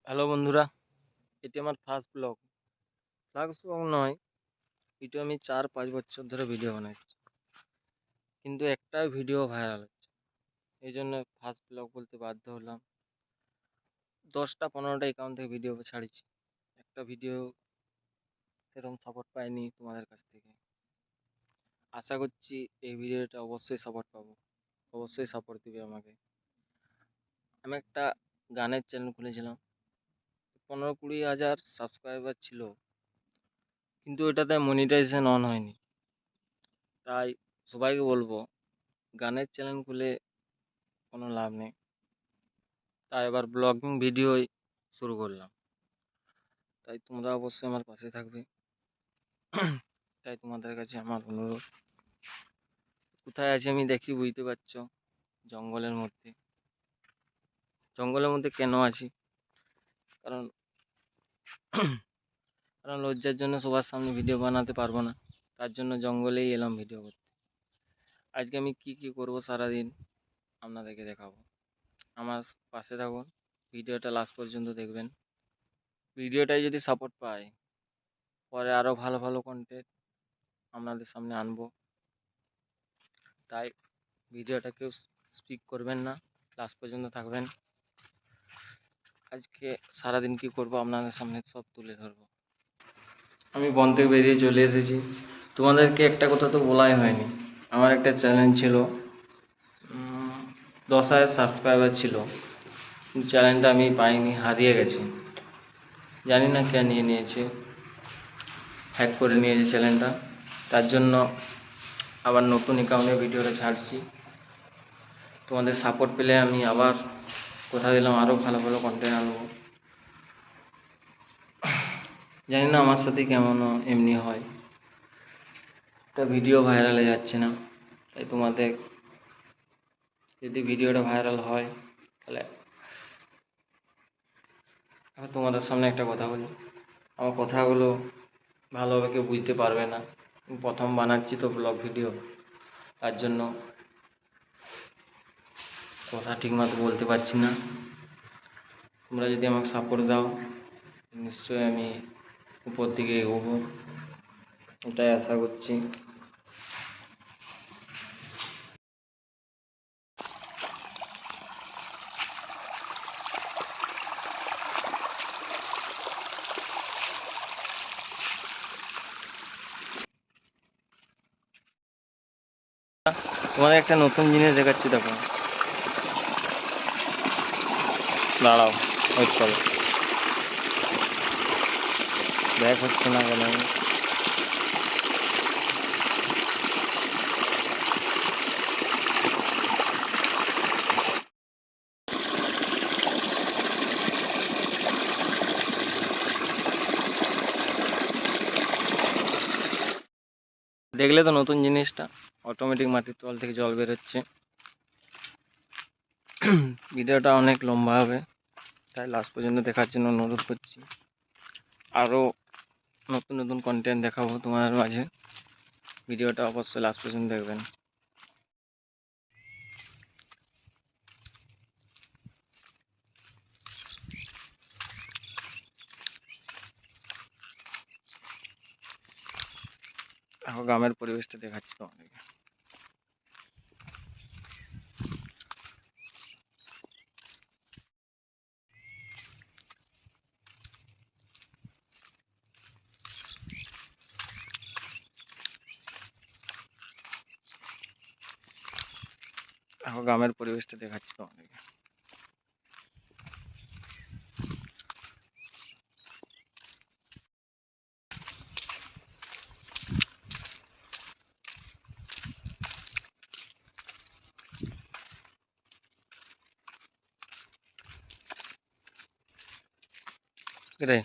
Hello বন্ধুরা, এটি আমার ফার্স্ট ব্লগ। ফার্স্ট ব্লগ নয়, এটি আমি 4-5 বছর ধরে ভিডিও বানাচ্ছি, কিন্তু একটাই ভিডিও ভাইরাল হচ্ছে। এই জন্য ফার্স্ট ব্লগ বলতে বাধ্য হলাম। 10টা-15টা অ্যাকাউন্ট থেকে ভিডিও ছাড়িছি, একটা ভিডিও সেরকম সাপোর্ট পাইনি তোমাদের কাছ থেকে। আশা করছি এই ভিডিওটা অবশ্যই সাপোর্ট পাবো, অবশ্যই সাপোর্ট দিবে আমাকে। আমি একটা গানের চ্যানেল খুলেছিলাম, 15-20 হাজার সাবস্ক্রাইবার ছিল, কিন্তু এটাতে মনিটাইজেশন অন হয়নি। তাই সবাইকে বলবো, গানের চ্যানেল খুলে কোনো লাভ নেই। তাই এবার ব্লগিং ভিডিওই শুরু করলাম। তাই তোমরা অবশ্যই আমার পাশে থাকবে। তাই তোমাদের কাছে আমার অনুরোধ। কোথায় আছি আমি দেখি, বুঝতে পারছো, জঙ্গলের মধ্যে। জঙ্গলের মধ্যে কেন আছি? কারণ কারণ লজ্জার জন্য সবার সামনে ভিডিও বানাতে পারবো না, তার জন্য জঙ্গলেই এলাম ভিডিও করতে। আজকে আমি কি কি করবো সারাদিন আপনাদেরকে দেখাবো। আমার পাশে থাকুন, ভিডিওটা লাস্ট পর্যন্ত দেখবেন। ভিডিওটাই যদি সাপোর্ট পায়, পরে আরও ভালো ভালো কন্টেন্ট আপনাদের সামনে আনবো। তাই ভিডিওটা কেউ স্কিপ করবেন না, লাস্ট পর্যন্ত থাকবেন। আজকে সারাদিন কি করব আপনাদের সামনে সব তুলে ধরবো। আমি বন থেকে বেরিয়ে চলে এসেছি। তোমাদেরকে একটা কথা তো বলাই হয়নি, আমার একটা চ্যালেঞ্জ ছিল, 10,000 সাবস্ক্রাইবার ছিল। চ্যালেঞ্জটা আমি পাইনি, হারিয়ে গেছি। জানি না কে নিয়ে নিয়েছে, হ্যাক করে নিয়েছে চ্যানেলটা। তার জন্য আবার নতুন অ্যাকাউন্টে ভিডিওটা ছাড়ছি। তোমাদের সাপোর্ট পেলে আমি আবার কথা দিলাম আরও ভালো ভালো কন্টেন্ট আনবো। জানি না আমার সাথে কেমন এমনি হয়, একটা ভিডিও ভাইরালে যাচ্ছে না। তাই তোমাদের যদি ভিডিওটা ভাইরাল হয়, তাহলে আমি তোমাদের সামনে একটা কথা বলি, আমার কথাগুলো ভালোভাবে কেউ বুঝতে পারবে না। প্রথম বানাচ্ছি তো ব্লগ ভিডিও, তার জন্য কথা ঠিকমতো বলতে পারছি না। তোমরা যদি আমাকে সাপোর্ট দাও, নিশ্চয়ই আমি উপর দিকে এগোবো, এটাই আশা করছি। তোমাদের একটা নতুন জিনিস দেখাচ্ছি, দেখো। দাঁড়াও, ওয়েট করো। ব্যাক হচ্ছে না কেন? দেখলে তো নতুন জিনিসটা, অটোমেটিক মাটির তল থেকে জল বেরোচ্ছে। ভিডিওটা অনেক লম্বা হবে, তাই লাস্ট পর্যন্ত দেখার জন্য অনুরোধ করছি। আরও নতুন নতুন কন্টেন্ট দেখাবো তোমাদের মাঝে, ভিডিওটা অবশ্যই লাস্ট পর্যন্ত দেখবেন। এখন গ্রামের পরিবেশটা দেখাচ্ছি তোমাদেরকে। এখন গ্রামের পরিবেশটা দেখাচ্ছি তোমাদেরকে। রে